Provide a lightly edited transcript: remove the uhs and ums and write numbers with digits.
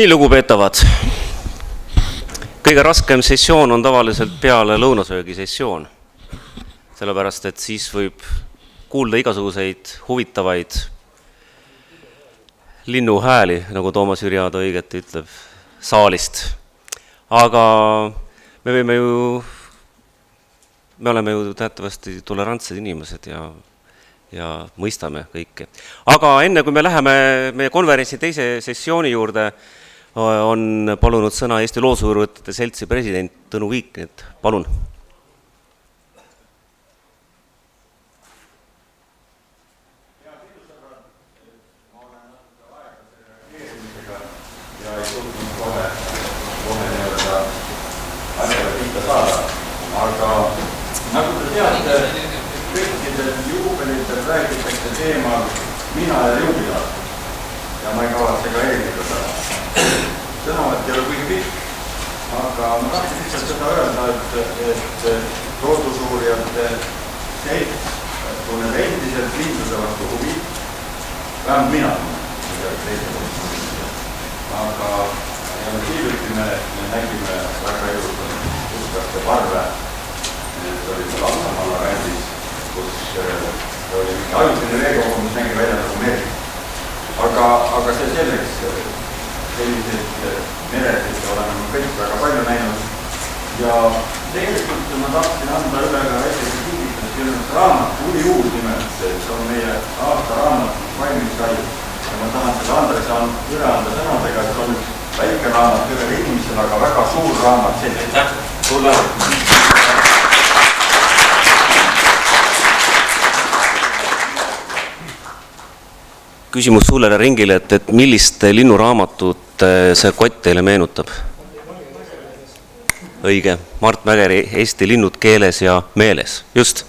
Nii lugupeetavad, kõige raskem sessioon on tavaliselt peale lõunasöögi sessioon, sellepärast et siis võib kuulda igasuguseid huvitavaid linnuhääli, nagu Toomas Jüriado õigeti ütleb, saalist. Aga me oleme ju teatavasti tolerantsed inimesed ja mõistame kõike. Aga enne kui me läheme meie konverentsi teise sessiooni juurde, on palunud sõna Eesti Loosuvõrvõtete Seltsi president Tõnu Viik, et palun. Ja ei suutnud kohe asjale pihta saada. Aga nagu te teate, kõikidel juubelitel räägitakse teemal mina ja juubilaat. Ja ma ei kavatse ka eelida seda. Sõnavat ei ole kuigi pikk, aga ma tahtsin lihtsalt seda öelda, et loodusuurijate selts tunneb endiselt lindude vastu huvi. Vähemalt mina. Aga hiljuti me nägime väga ilusaste parve. Need olid seal Assamalla rändis, kus oli mingi ajutine veekogu, mis nägi välja nagu meri. Aga see selleks, selliseid meresid oleme kõik väga palju näinud. Ja tegelikult ma tahtsin anda üle ka väikese kingitus sellest raamat, Uli uus nimelt, see on meie aasta raamat, mis valmis sai. Ja ma tahan seda Andres üle anda sõnadega, et on üks väike raamat üle inimesel, aga väga suur raamat selline. Sulle! Küsimus suulele ringile, et millist linnuraamatut see kott teile meenutab? Õige, Mart Mägeri Eesti linnud keeles ja meeles, just.